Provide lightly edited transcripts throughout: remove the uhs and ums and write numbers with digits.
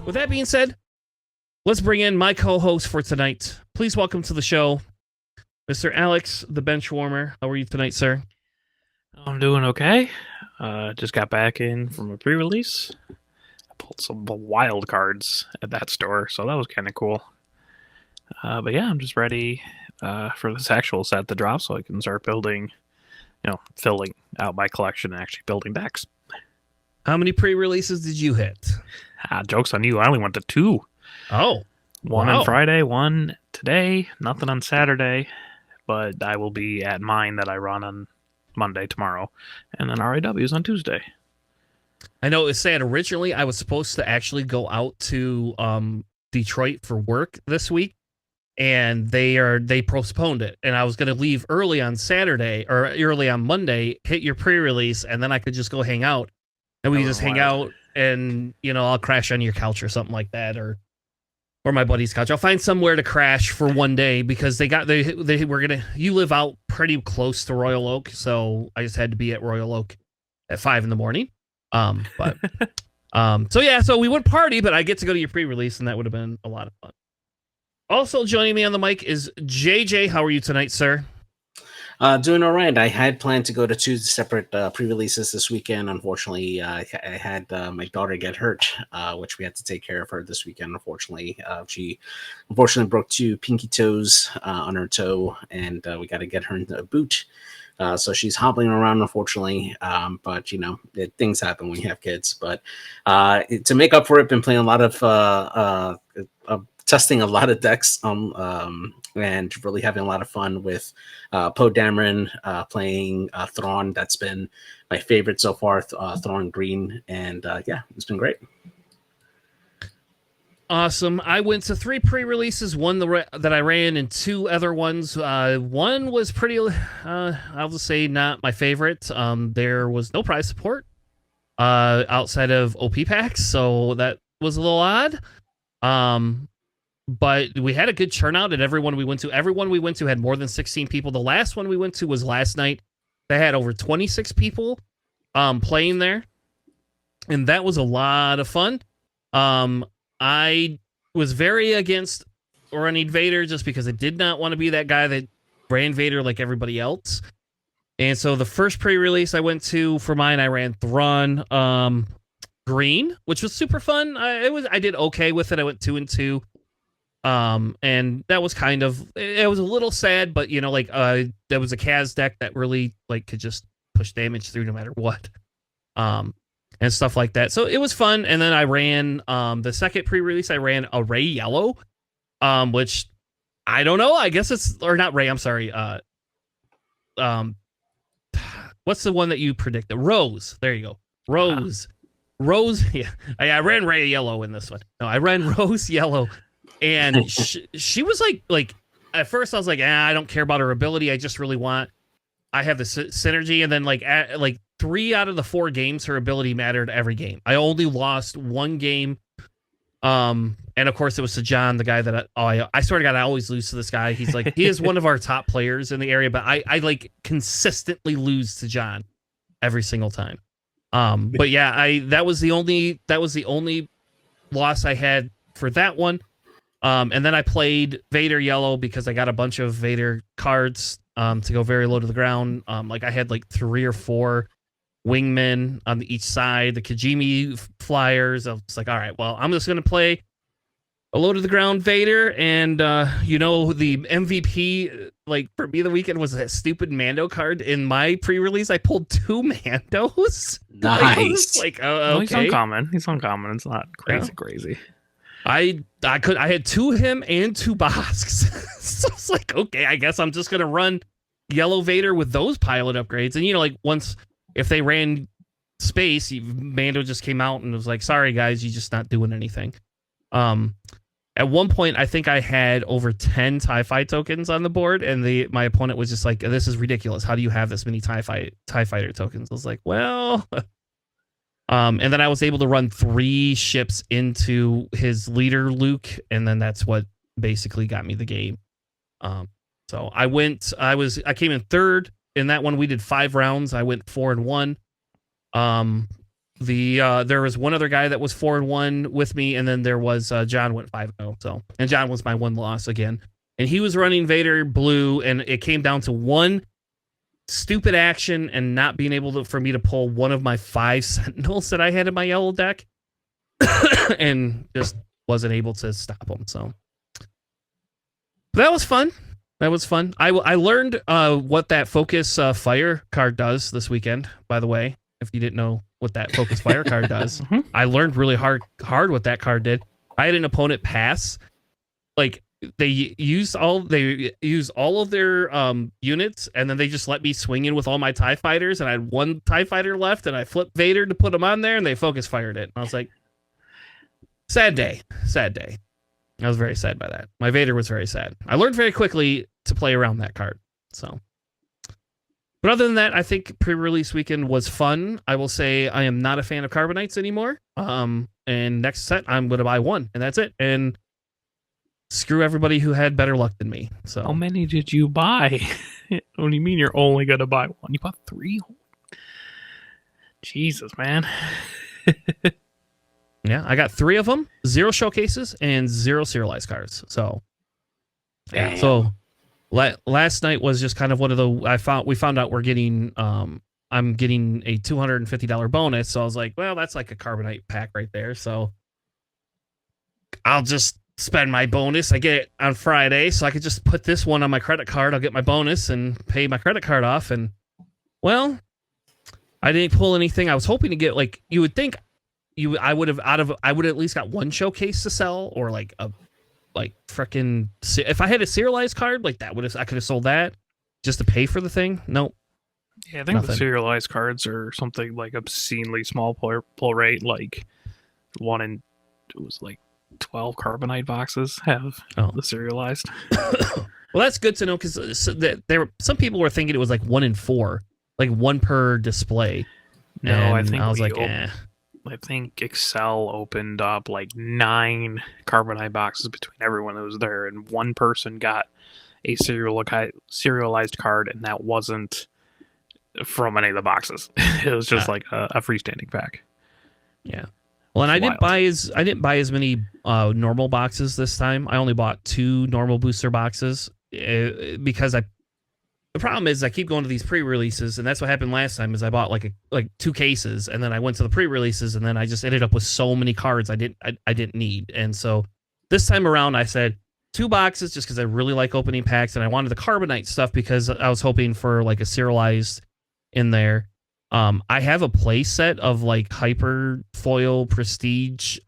With that being said, let's bring in my co-host for tonight. Please welcome to the show, Mr. Alex, the bench warmer. How are you tonight, sir? I'm doing okay. Just got back in from a pre-release. I pulled some wild cards at that store, so that was kind of cool. But yeah, I'm just ready for this actual set to drop, so I can start building, filling out my collection and actually building decks. How many pre-releases did you hit? Joke's on you. I only went to 2. Oh, One wow. on Friday, one today. Nothing on Saturday, but I will be at mine that I run on Monday tomorrow, and then RAW's on Tuesday. I know it was sad. Originally, I was supposed to actually go out to Detroit for work this week, and they postponed it. And I was going to leave early on Saturday or early on Monday, hit your pre-release, and then I could just go hang out, and we just hang out, and I'll crash on your couch or something like that, or my buddy's couch. I'll find somewhere to crash for one day because they were gonna. You live out pretty close to Royal Oak, so I just had to be at Royal Oak at 5 a.m. So we went party, but I get to go to your pre-release, and that would have been a lot of fun. Also joining me on the mic is JJ. How are you tonight, sir? Doing all right. I had planned to go to 2 separate pre-releases this weekend. Unfortunately, I had my daughter get hurt, which we had to take care of her this weekend. Unfortunately, she broke 2 pinky toes on her toe, and we got to get her into a boot. So she's hobbling around, unfortunately. But things happen when you have kids. But to make up for it, been playing a lot of testing a lot of decks and really having a lot of fun with Poe Dameron playing Thrawn. That's been my favorite so far, Thrawn Green. And it's been great. Awesome. I went to 3 pre-releases, one that I ran and 2 other ones. One was pretty, I'll just say not my favorite. There was no prize support outside of OP packs, so that was a little odd. But we had a good turnout at everyone we went to. Everyone we went to had more than 16 people. The last one we went to was last night. They had over 26 people playing there, and that was a lot of fun. I was very against running Vader just because I did not want to be that guy that ran Vader like everybody else. And so the first pre-release I went to for mine, I ran Thrawn Green, which was super fun. I did okay with it. I went 2 and 2. And that was it was a little sad, but there was a Kaz deck that really could just push damage through no matter what. And stuff like that. So it was fun. And then I ran, the second pre-release, I ran a Ray Yellow, which I don't know. I guess it's, or not Ray. I'm sorry. What's the one that you predicted? Rose. There you go. Rose. Rose. Yeah. I ran Ray Yellow in this one. No, I ran Rose Yellow. And she was like at first I was like, I don't care about her ability. I just really I have the synergy. And then 3 out of the 4 games, her ability mattered every game. I only lost 1 game. And of course it was to John, the guy that I swear to God, I always lose to this guy. He is one of our top players in the area, but I consistently lose to John every single time. But yeah, that was the only loss I had for that one. And then I played Vader Yellow because I got a bunch of Vader cards to go very low to the ground. I had 3 or 4 wingmen on each side, the Kijimi flyers. I was like, all right, well, I'm just going to play a low to the ground Vader. And, the MVP, for me the weekend was that stupid Mando card. In my pre-release, I pulled 2 Mandos. Nice. Okay. He's uncommon. It's not crazy. I had 2 him and 2 Bosks. So it's like, okay, I guess I'm just gonna run Yellow Vader with those pilot upgrades. And once if they ran space, Mando just came out and was like, sorry guys, you're just not doing anything. At one point I think I had over 10 TIE Fight tokens on the board, and my opponent was just like, this is ridiculous. How do you have this many TIE Fighter tokens? I was like, well, and then I was able to run 3 ships into his leader, Luke, and then that's what basically got me the game. So I came in 3rd in that one. We did 5 rounds. I went 4-1. There was one other guy that was 4-1 with me, and then there was John went 5-0. So, and John was my one loss again, and he was running Vader blue, and it came down to one stupid action and not being able for me to pull one of my 5 Sentinels that I had in my yellow deck, and just wasn't able to stop him. So that was fun. I learned what that Focus Fire card does this weekend, by the way. If you didn't know what that Focus Fire card does, I learned really hard what that card did. I had an opponent pass. Like, they used all of their units, and then they just let me swing in with all my TIE fighters, and I had one TIE fighter left, and I flipped Vader to put him on there, and they Focus Fired it. And I was like, sad day. I was very sad by that. My Vader was very sad. I learned very quickly to play around that card. So, but other than that, I think pre-release weekend was fun. I will say I am not a fan of Carbonites anymore. And next set I'm going to buy one, and that's it. And screw everybody who had better luck than me. So, how many did you buy? What do you mean you're only going to buy one? You bought 3? Jesus, man. Yeah, I got 3 of them, 0 showcases, and 0 serialized cards. So, yeah. Damn. So last night was just kind of one of the we found out we're getting I'm getting a $250 bonus. So I was like, well, that's like a Carbonite pack right there. So I'll just spend my bonus. I get it on Friday, so I could just put this one on my credit card. I'll get my bonus and pay my credit card off. And well, I didn't pull anything. I was hoping to get, like, you would think. I would have at least got one showcase to sell, or like a freaking, if I had a serialized card, like that I could have sold that just to pay for the thing. Nope. Yeah, I think the serialized cards are something like obscenely small pull rate. Like it was like 12 Carbonite boxes have the serialized. Well, that's good to know, because some people were thinking it was like 1 in 4, like 1 per display. No, and I think I was like, I think Excel opened up like 9 Carbonite boxes between everyone that was there, and one person got a serialized card, and that wasn't from any of the boxes. It was just like a freestanding pack. Yeah. Well, and I didn't buy as many normal boxes this time. I only bought 2 normal booster boxes because the problem is I keep going to these pre-releases, and that's what happened last time. Is I bought like 2 cases, and then I went to the pre-releases, and then I just ended up with so many cards I didn't need. And so this time around, I said 2 boxes just because I really like opening packs, and I wanted the Carbonite stuff because I was hoping for like a serialized in there. I have a play set of like hyper foil prestige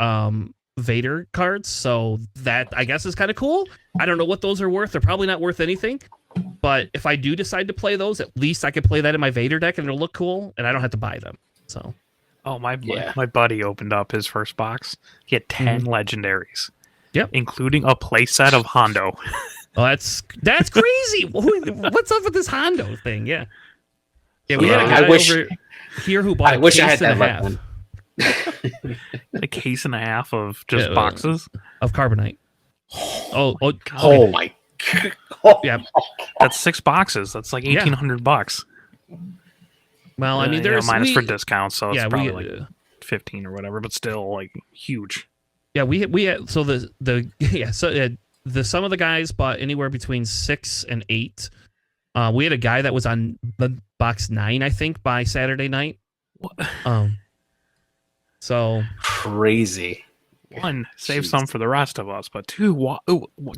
Vader cards, so that I guess is kind of cool. I don't know what those are worth. They're probably not worth anything. But if I do decide to play those, at least I can play that in my Vader deck, and it'll look cool, and I don't have to buy them. So, my buddy opened up his first box. He had 10 legendaries. Yep, including a playset of Hondo. Oh, that's crazy. What's up with this Hondo thing? Yeah, we had a guy over here who bought a case and a half. A case and a half of just boxes of Carbonite. Oh my. Yeah, that's 6 boxes. That's like $1,800. Well, I mean, there's minus for discounts, so it's probably like 15 or whatever, but still like huge. Yeah, we had so the some of the guys bought anywhere between 6 and 8. We had a guy that was on box 9, I think, by Saturday night. So crazy. 1, save some for the rest of us, but 2,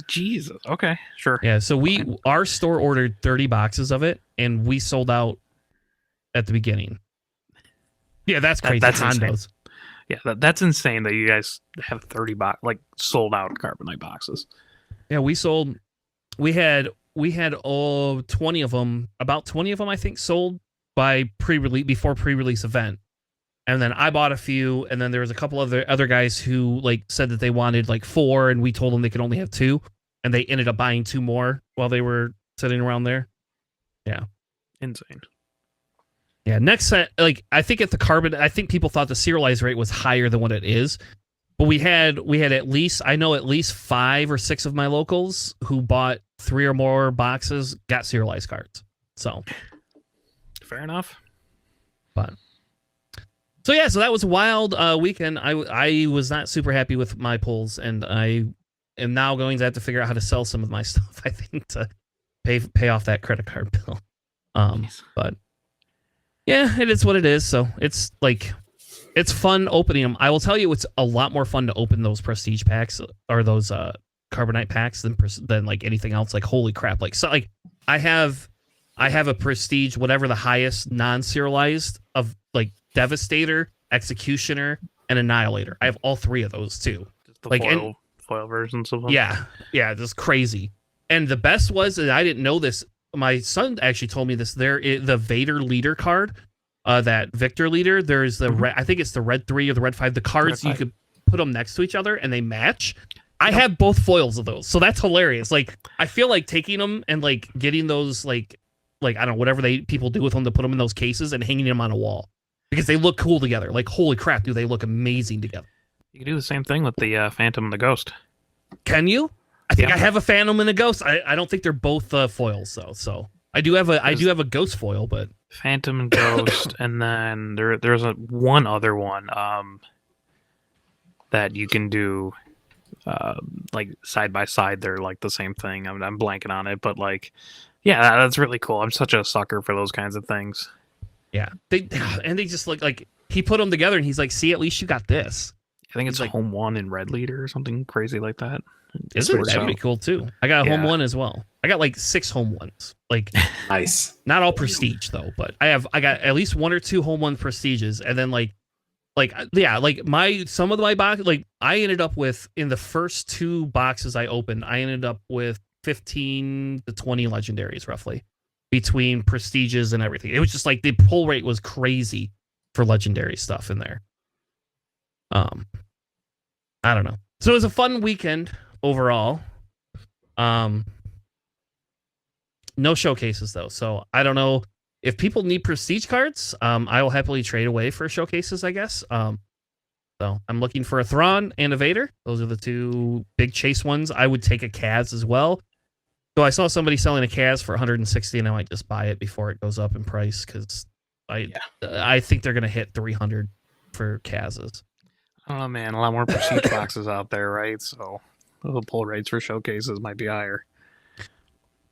Jesus. Okay, sure. Yeah, so our store ordered 30 boxes of it, and we sold out at the beginning. Yeah, that's crazy. That's insane. Yeah, that's insane that you guys have 30 sold out Carbonite boxes. Yeah, we had 20 of them, about 20 of them I think sold by before pre-release event. And then I bought a few, and then there was a couple of other guys who like said that they wanted like 4, and we told them they could only have 2, and they ended up buying 2 more while they were sitting around there. Yeah, insane. Yeah, next set, like I think at the I think people thought the serialized rate was higher than what it is, but we had at least 5 or 6 of my locals who bought 3 or more boxes got serialized cards. So fair enough. But So yeah, so that was a wild weekend. I was not super happy with my pulls, and I am now going to have to figure out how to sell some of my stuff. I think to pay off that credit card bill. But yeah, it is what it is. So it's like it's fun opening them. I will tell you, it's a lot more fun to open those prestige packs or those carbonite packs than like anything else. Like holy crap! Like so, like I have a prestige, whatever the highest non-serialized of like Devastator, Executioner, and Annihilator. I have all three of those too. Just the Like, foil versions of them. Yeah, just crazy. And the best was, and I didn't know this. My son actually told me this. The Vader leader card, that Victor leader. There's the red. I think it's the red 3 or the red 5. The cards you could put them next to each other and they match. I have both foils of those, so that's hilarious. Like I feel like taking them and like getting those like I don't know whatever people do with them to put them in those cases and hanging them on a wall because they look cool together. Like holy crap, do they look amazing together? You can do the same thing with the Phantom and the Ghost. Can you? I think I have a Phantom and a Ghost. I don't think they're both foils though. So I do have a Ghost foil, but Phantom and Ghost, and then there's one other one that you can do like side by side. They're like the same thing. I'm blanking on it, but like yeah, that's really cool. I'm such a sucker for those kinds of things. Yeah, they just look like he put them together and he's like, see, at least you got this. I think it's like Home 1 in Red Leader or something crazy like that. That'd be cool too. I got a Home 1 as well. I got like 6 Home 1s. Like nice. Not all prestige though, but I got at least 1 or 2 Home 1 prestiges, and then like some of my box, like I ended up with in the first 2 boxes I opened, I ended up with 15 to 20 legendaries roughly between prestiges and everything. It was just like the pull rate was crazy for legendary stuff in there. I don't know. So it was a fun weekend overall. No showcases though. So I don't know if people need prestige cards. I will happily trade away for showcases, I guess. So I'm looking for a Thrawn and a Vader. Those are the 2 big chase ones. I would take a Kaz as well. So I saw somebody selling a Kaz for 160, and I might just buy it before it goes up in price because I think they're gonna hit 300 for Kaz's. I don't know, man. A lot more prestige boxes out there, right? So the pull rates for showcases might be higher.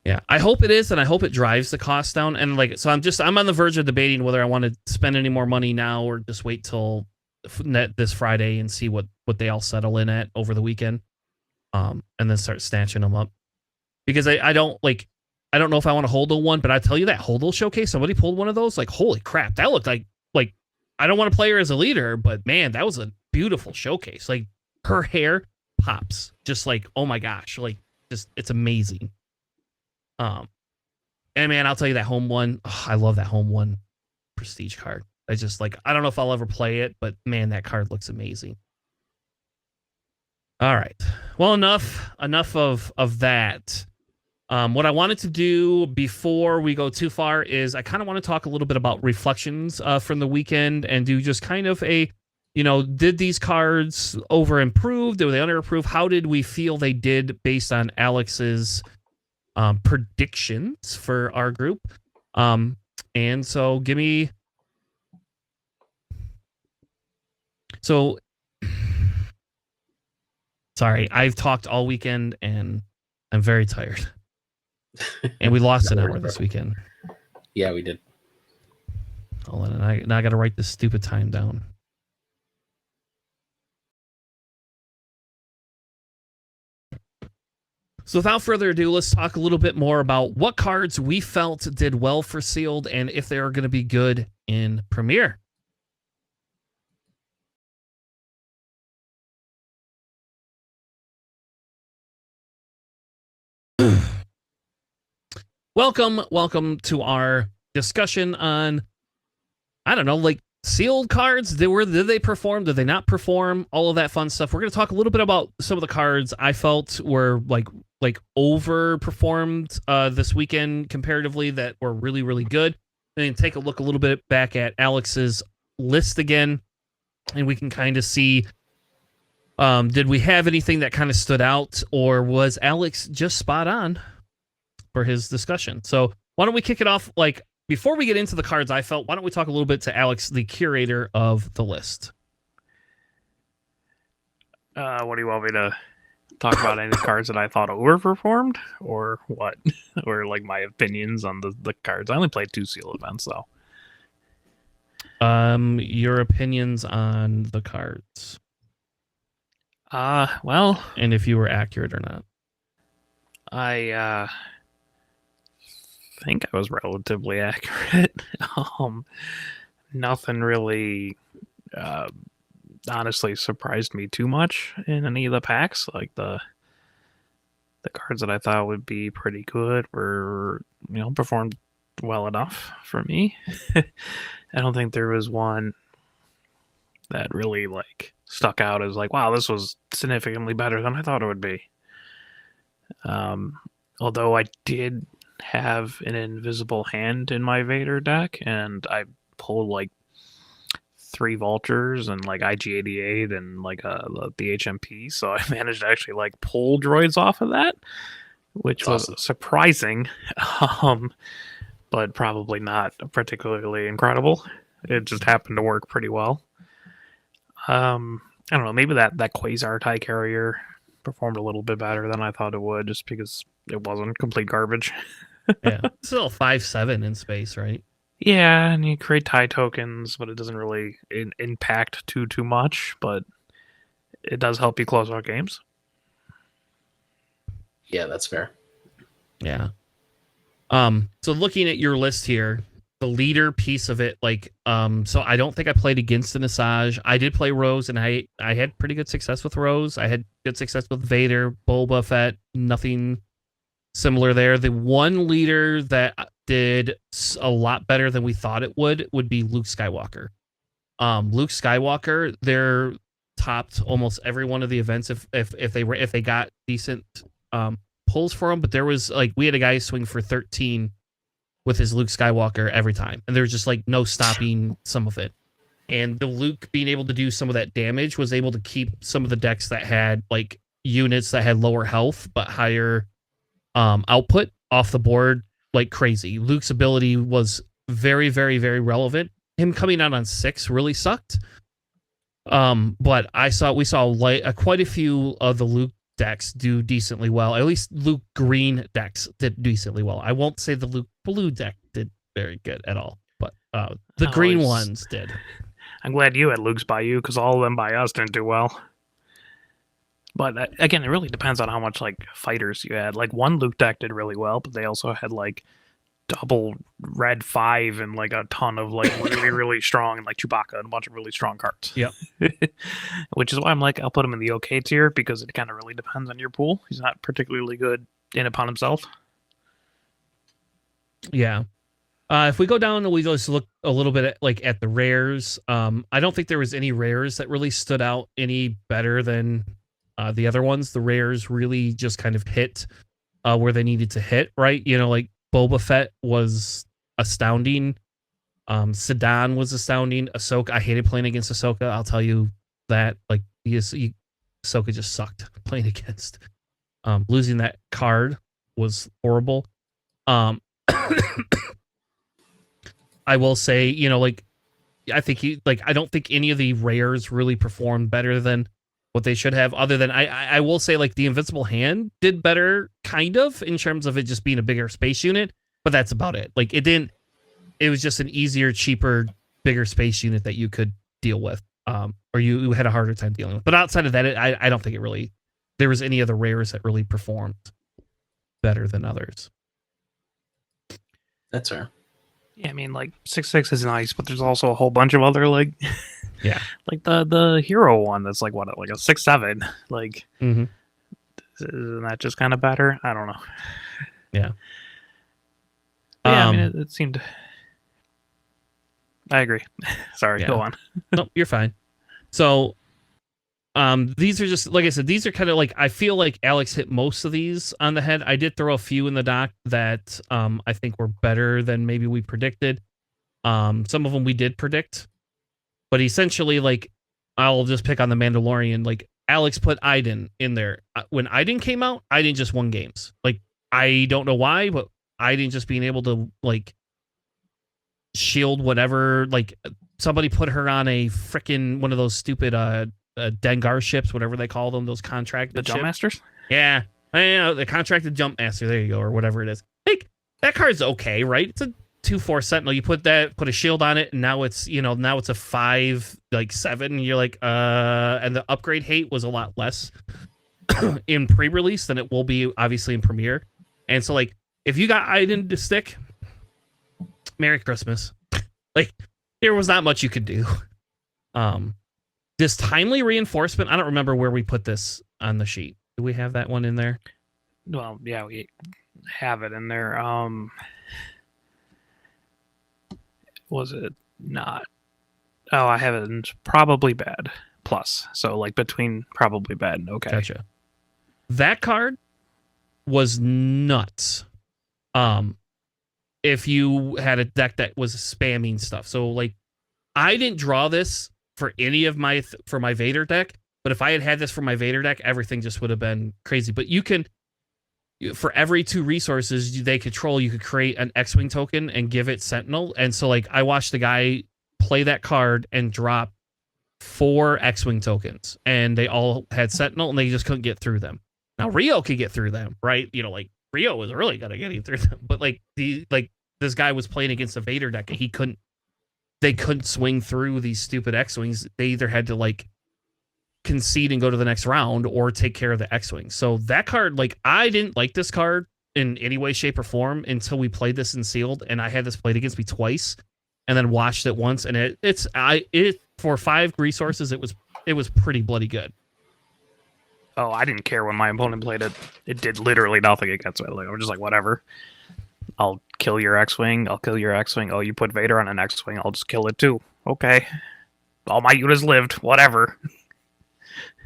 Yeah, I hope it is, and I hope it drives the cost down. And like, so I'm on the verge of debating whether I want to spend any more money now or just wait till this Friday and see what they all settle in at over the weekend, and then start snatching them up. Because I don't know if I want to hold one, but I tell you that Hold'em showcase, somebody pulled one of those. Like, holy crap, that looked like I don't want to play her as a leader, but man, that was a beautiful showcase. Like her hair pops, just like oh my gosh, like just it's amazing. And man, I'll tell you that Home 1. Oh, I love that Home 1 prestige card. I just like I don't know if I'll ever play it, but man, that card looks amazing. All right, well enough of that. What I wanted to do before we go too far is I kind of want to talk a little bit about reflections from the weekend and do just kind of a, did these cards over improve? Did they under improve? How did we feel they did based on Alex's predictions for our group? And so sorry, I've talked all weekend and I'm very tired. And we lost an hour this weekend. Yeah, we did. Hold on, now I got to write this stupid time down. So without further ado, let's talk a little bit more about what cards we felt did well for Sealed and if they are going to be good in Premier. Welcome to our discussion on, I don't know, like sealed cards. Did they perform? Did they not perform? All of that fun stuff. We're going to talk a little bit about some of the cards I felt were like overperformed this weekend comparatively that were really, really good. And take a look a little bit back at Alex's list again, and we can kind of see, did we have anything that kind of stood out, or was Alex just spot on for his discussion? So why don't we kick it off? Like, before we get into the cards, I felt, why don't we talk a little bit to Alex, the curator of the list? What do you want me to talk about? Any cards that I thought overperformed, or what? Or like my opinions on the cards? I only played 2 seal events though. Your opinions on the cards. Well, and if you were accurate or not. I think I was relatively accurate. Nothing really honestly surprised me too much in any of the packs. Like the cards that I thought would be pretty good were, performed well enough for me. I don't think there was one that really like stuck out as like, wow, this was significantly better than I thought it would be. Although I did have an invisible hand in my Vader deck, and I pulled like 3 vultures and like IG-88 and like the HMP, so I managed to actually like pull droids off of that, which was awesome. Surprising, but probably not particularly incredible. It just happened to work pretty well. I don't know, maybe that Quasar TIE carrier performed a little bit better than I thought it would, just because it wasn't complete garbage. Yeah, it's still 5/7 in space, right? Yeah, and you create TIE tokens, but it doesn't really impact too much, but it does help you close out games. Yeah, that's fair. Yeah. So looking at your list here, the leader piece of it, like, so I don't think I played against an Asajj. I did play Rose, and I had pretty good success with Rose. I had good success with Vader, Boba Fett, nothing similar there. The one leader that did a lot better than we thought it would be Luke Skywalker. Luke Skywalker, they're topped almost every one of the events if they got decent pulls for him. But there was like, we had a guy swing for 13 with his Luke Skywalker every time, and there was just like no stopping some of it. And the Luke being able to do some of that damage was able to keep some of the decks that had like units that had lower health but higher output off the board like crazy. Luke's ability was very, very, very relevant. Him coming out on 6 really sucked. But we saw quite a few of the Luke decks do decently well. At least Luke green decks did decently well. I won't say the Luke blue deck did very good at all, but the green ones did. I'm glad you had Luke's by you, because all of them by us didn't do well. But again, it really depends on how much like fighters you had. Like one Luke deck did really well, but they also had like double red 5 and like a ton of like really, really strong, like Chewbacca and a bunch of really strong cards. Yep. Which is why I'm like, I'll put him in the okay tier, because it kind of really depends on your pool. He's not particularly good in upon himself. Yeah. If we go down and we just look a little bit at the rares, I don't think there was any rares that really stood out any better than the other ones. The rares really just kind of hit where they needed to hit, right? Like Boba Fett was astounding. Sedan was astounding. Ahsoka, I hated playing against Ahsoka. I'll tell you that. Like, Ahsoka just sucked playing against. Losing that card was horrible. I will say, I think I don't think any of the rares really performed better than what they should have, other than I will say like the Invincible Hand did better kind of in terms of it just being a bigger space unit, but that's about it. Like it was just an easier, cheaper, bigger space unit that you could deal with, or you had a harder time dealing with. But outside of that, I don't think there was any of the rares that really performed better than others. That's fair. Yeah, I mean, like 6/6 is nice, but there's also a whole bunch of other like, yeah, like the hero one that's like what, like a 6/7. Like, mm-hmm. Isn't that just kind of better? I don't know. Yeah. Yeah, I mean, it seemed. I agree. Sorry, yeah. Go on. No, you're fine. So, these are just, like I said, these are kind of like, I feel like Alex hit most of these on the head. I did throw a few in the doc that I think were better than maybe we predicted. Some of them we did predict, but essentially, like, I'll just pick on the Mandalorian. Like, Alex put Iden in there. When Iden came out, Iden just won games. Like, I don't know why, but Iden just being able to, like, shield whatever. Like somebody put her on a freaking one of those stupid Dengar ships, whatever they call them, those contracted The Jump ships. Masters? Yeah, the contracted jump master. There you go, or whatever it is. Like that card's okay, right? It's a 2/4 sentinel. You put a shield on it, and now it's a 5 like 7. You're like and the upgrade hate was a lot less in pre-release than it will be obviously in premiere. And so like if you got item to stick, Merry Christmas. Like there was not much you could do. This timely reinforcement, I don't remember where we put this on the sheet. Do we have that one in there? Well, yeah, we have it in there. Was it not? Oh, I have it in probably bad plus. So like between probably bad and okay. Gotcha. That card was nuts. If you had a deck that was spamming stuff. So like I didn't draw this for any of my for my Vader deck, but if I had this for my Vader deck, everything just would have been crazy. But you can, for every 2 resources they control, you could create an X-Wing token and give it Sentinel. And so like I watched the guy play that card and drop 4 X-Wing tokens, and they all had Sentinel, and they just couldn't get through them. Now Rio could get through them, right? You know, like Rio was really good at getting through them, but like this guy was playing against a Vader deck, and they couldn't swing through these stupid X-Wings. They either had to like concede and go to the next round or take care of the X-Wing. So that card, like I didn't like this card in any way, shape, or form until we played this in sealed, and I had this played against me twice and then watched it once, and it for 5 resources it was pretty bloody good. Oh, I didn't care when my opponent played it. It did literally nothing against me. Like I'm just like, whatever. I'll kill your X-Wing. I'll kill your X-Wing. Oh, you put Vader on an X-Wing. I'll just kill it too. Okay. All my units lived. Whatever.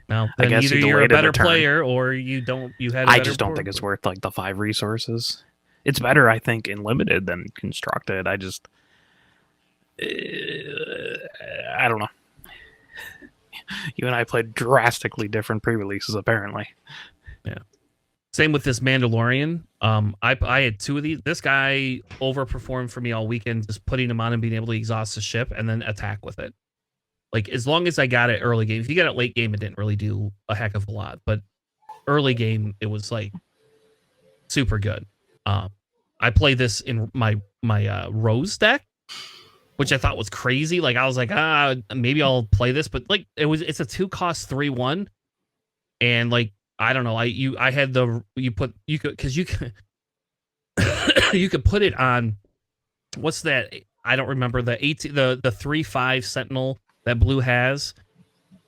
Now, then either you're a better player or you don't. You had. I just don't think it's worth like the 5 resources. It's better, I think, in limited than constructed. I just, I don't know. You and I played drastically different pre-releases, apparently. Yeah. Same with this Mandalorian. I had 2 of these. This guy overperformed for me all weekend, just putting him on and being able to exhaust the ship and then attack with it. Like as long as I got it early game. If you got it late game, it didn't really do a heck of a lot. But early game, it was like super good. I played this in my Rose deck, which I thought was crazy. Like I was like, maybe I'll play this, but like it's a 2-cost 3/1, and like I don't know. You could you could put it on. What's that? I don't remember the 3/5 Sentinel that blue has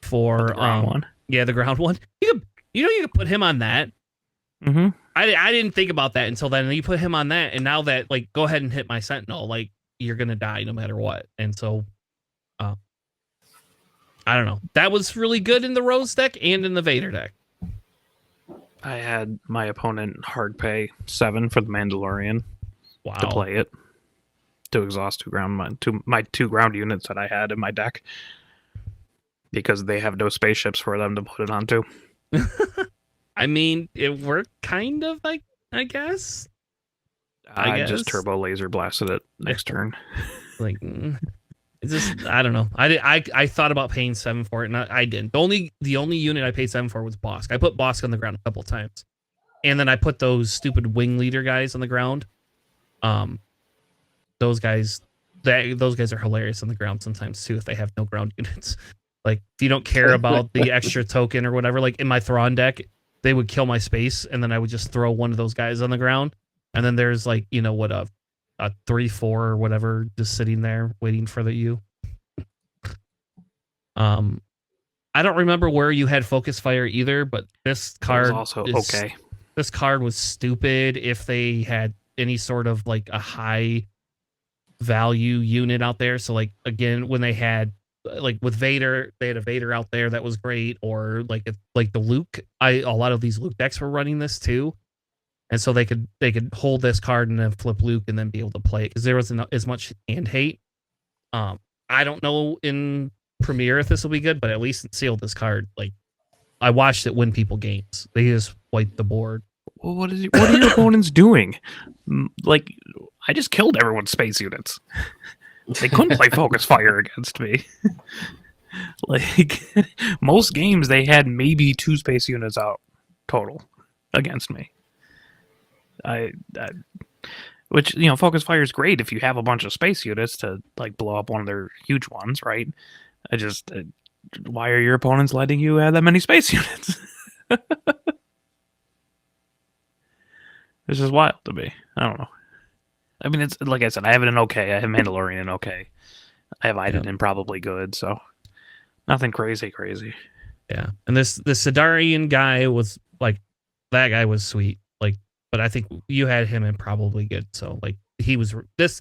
for the ground one. Yeah, the ground one. You could put him on that. Mm-hmm. I didn't think about that until then. And you put him on that, and now that like go ahead and hit my Sentinel, like you're gonna die no matter what. And so, I don't know. That was really good in the Rose deck and in the Vader deck. I had my opponent hard pay 7 for the Mandalorian to play it, to exhaust 2 ground my 2 ground units that I had in my deck, because they have no spaceships for them to put it onto. I mean, it worked kind of, like, I guess. I just turbo laser blasted it next turn. Like, it's just, I don't know. I thought about paying 7 for it, and I didn't. The only unit I paid 7 for was Bosk. I put Bosk on the ground a couple times, and then I put those stupid wing leader guys on the ground. Those guys are hilarious on the ground sometimes too if they have no ground units. Like if you don't care about the extra token or whatever, like in my Thrawn deck, they would kill my space, and then I would just throw one of those guys on the ground, and then there's like a 3/4 or whatever just sitting there waiting for the U. I don't remember where you had Focus Fire either, but this card was also okay. This card was stupid if they had any sort of like a high value unit out there. So like again, when they had like with Vader, they had a Vader out there that was great, or like the Luke. A lot of these Luke decks were running this too, and so they could hold this card and then flip Luke and then be able to play it because there wasn't as much hand hate. I don't know in Premiere if this will be good, but at least in Sealed, this card, like I watched it win people games. They just wiped the board. Well, what are your opponents doing? Like I just killed everyone's space units. They couldn't play Focus Fire against me. Like most games, they had maybe 2 space units out total against me. I which Focus Fire is great if you have a bunch of space units to like blow up one of their huge ones, right? I just why are your opponents letting you have that many space units? This is wild to me. I don't know. I mean, it's like I said, I have it in okay. I have Mandalorian in okay. I have Iden in probably good. So nothing crazy. Yeah, and this Sidarian guy was like, that guy was sweet. Like, but I think you had him in probably good. So like he was this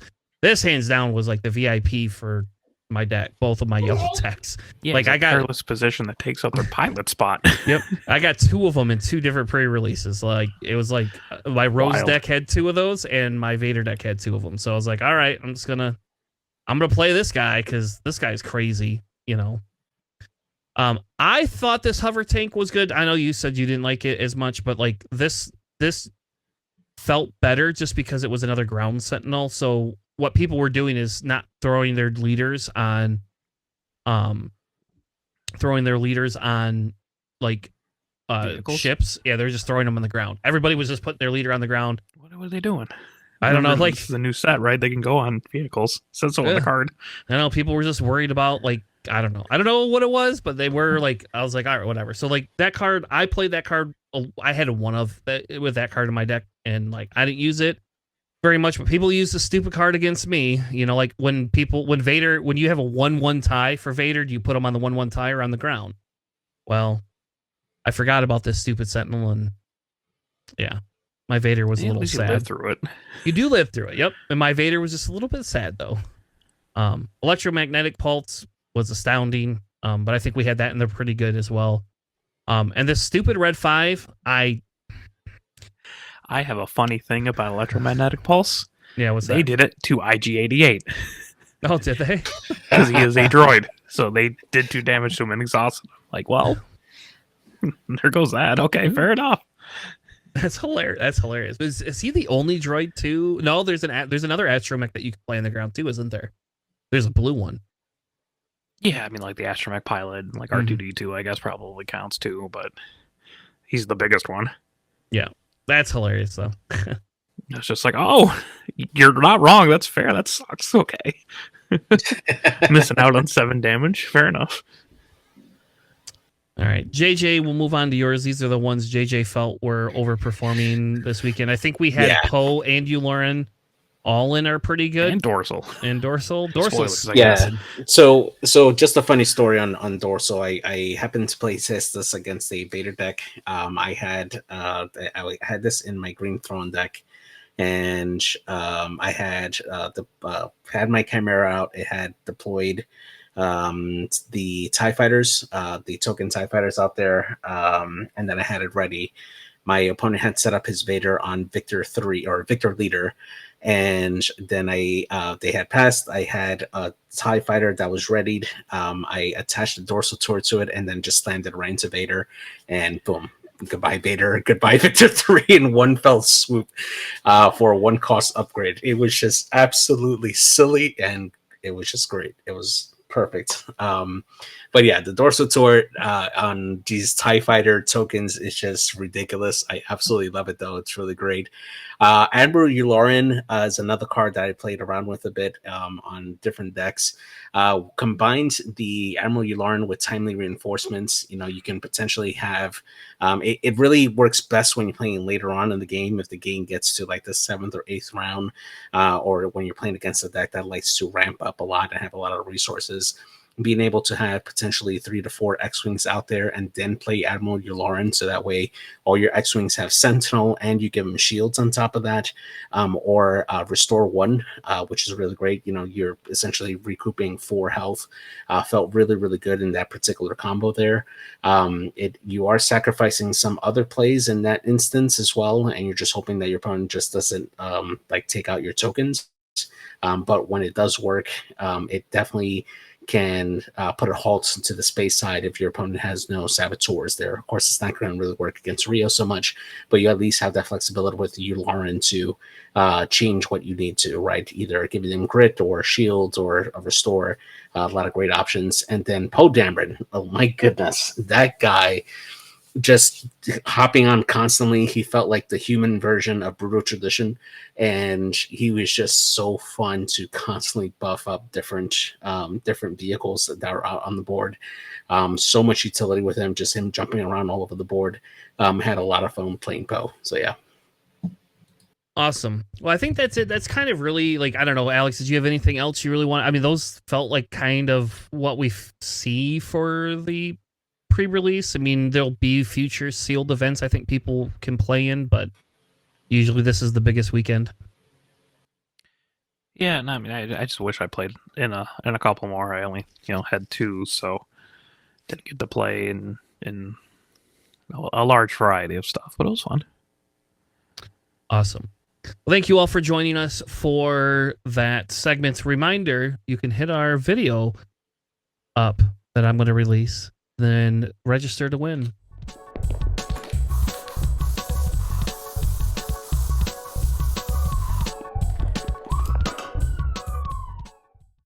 hands down was like the VIP for my deck, both of my yellow decks. Yeah, like I got careless position that takes up their pilot spot. Yep, I got 2 of them in 2 different pre-releases. Like it was like my Rose Wild. deck had 2 of those, and my Vader deck had 2 of them. So I was like, all right, I'm gonna play this guy because this guy's crazy. I thought this hover tank was good. I know you said you didn't like it as much, but like this felt better just because it was another ground sentinel. So what people were doing is not throwing their leaders on like Vehicles? ships. Yeah, they're just throwing them on the ground. Everybody was just putting their leader on the ground. What are they doing? I don't know. Remember, Like this is the new set, right? They can go on vehicles. Says so on the card. I know people were just worried about like I don't know what it was, but they were like I was like all right, whatever. So like that card, I played that card. I had one of that with that card in my deck, and like I didn't use it very much, but people use the stupid card against me. Like when Vader, when you have a 1/1 tie for Vader, do you put him on the 1/1 tie or on the ground? Well, I forgot about this stupid Sentinel, and yeah, my Vader was a little sad. You live through it. You do live through it, yep. And my Vader was just a little bit sad though. Electromagnetic Pulse was astounding, but I think we had that in there pretty good as well. And this stupid red 5, I have a funny thing about Electromagnetic Pulse. Yeah, what's they that? did it to IG-88. Oh, did they? Because he is a droid. So they did 2 damage to him and exhausted him. Like, well, there goes that. Okay, fair enough. That's hilarious. But is he the only droid too? No, there's another astromech that you can play on the ground too, isn't there? There's a blue one. Yeah, I mean, like the astromech pilot, like R2D2, I guess probably counts too, but he's the biggest one. Yeah, that's hilarious though. It's just like, oh, you're not wrong. That's fair. That sucks. Okay. Missing out on 7 damage. Fair enough. All right, JJ, we'll move on to yours. These are the ones JJ felt were overperforming this weekend. I think we had Poe and Lauren all in are pretty good. And Dorsal. Dorsal's yeah. So just a funny story on Dorsal. I happened to play test this against a Vader deck. I had this in my Green Throne deck, and I had had my Chimera out. It had deployed the TIE fighters, the token TIE fighters out there, and then I had it ready. My opponent had set up his Vader on Victor 3 or Victor Leader, and then they had passed. I had a TIE fighter that was readied. I attached a dorsal turret to it, and then just slammed it right into Vader, and boom. Goodbye, Vader. Goodbye, Victor 3 in one fell swoop for a 1 cost upgrade. It was just absolutely silly, and it was just great. It was perfect. But yeah, the dorsal turret on these TIE fighter tokens is just ridiculous. I absolutely love it, though. It's really great. Admiral Yularen is another card that I played around with a bit on different decks. Combined the Admiral Yularen with timely reinforcements, you can potentially have it really works best when you're playing later on in the game. If the game gets to like the 7th or 8th round, or when you're playing against a deck that likes to ramp up a lot and have a lot of resources, being able to have potentially 3 to 4 X-Wings out there and then play Admiral Yularen, so that way all your X-Wings have Sentinel and you give them shields on top of that, or Restore 1, which is really great. You're essentially recouping 4 health. Felt really, really good in that particular combo there. You are sacrificing some other plays in that instance as well, and you're just hoping that your opponent just doesn't take out your tokens. But when it does work, it definitely can put a halt to the space side if your opponent has no saboteurs there. Of course, it's not going to really work against Rio so much, but you at least have that flexibility with you, Lauren, to change what you need to, right? Either giving them grit or shields or a restore. A lot of great options. And then Poe Dameron, oh my goodness, that guy just hopping on constantly. He felt like the human version of Brutal Tradition, and he was just so fun to constantly buff up different vehicles that are out on the board. So much utility with him, just him jumping around all over the board. Had a lot of fun playing Poe. So yeah. Awesome. Well, I think that's it. That's kind of really like, I don't know, Alex, did you have anything else you really want? I mean, those felt like kind of what we see for the pre-release. I mean, there'll be future sealed events I think people can play in, but usually this is the biggest weekend. Yeah, no, I mean, I just wish I played in a couple more. I only had 2, so didn't get to play in a large variety of stuff, but it was fun. Awesome. Well, thank you all for joining us for that segment. Reminder, you can hit our video up that I'm going to release, then register to win.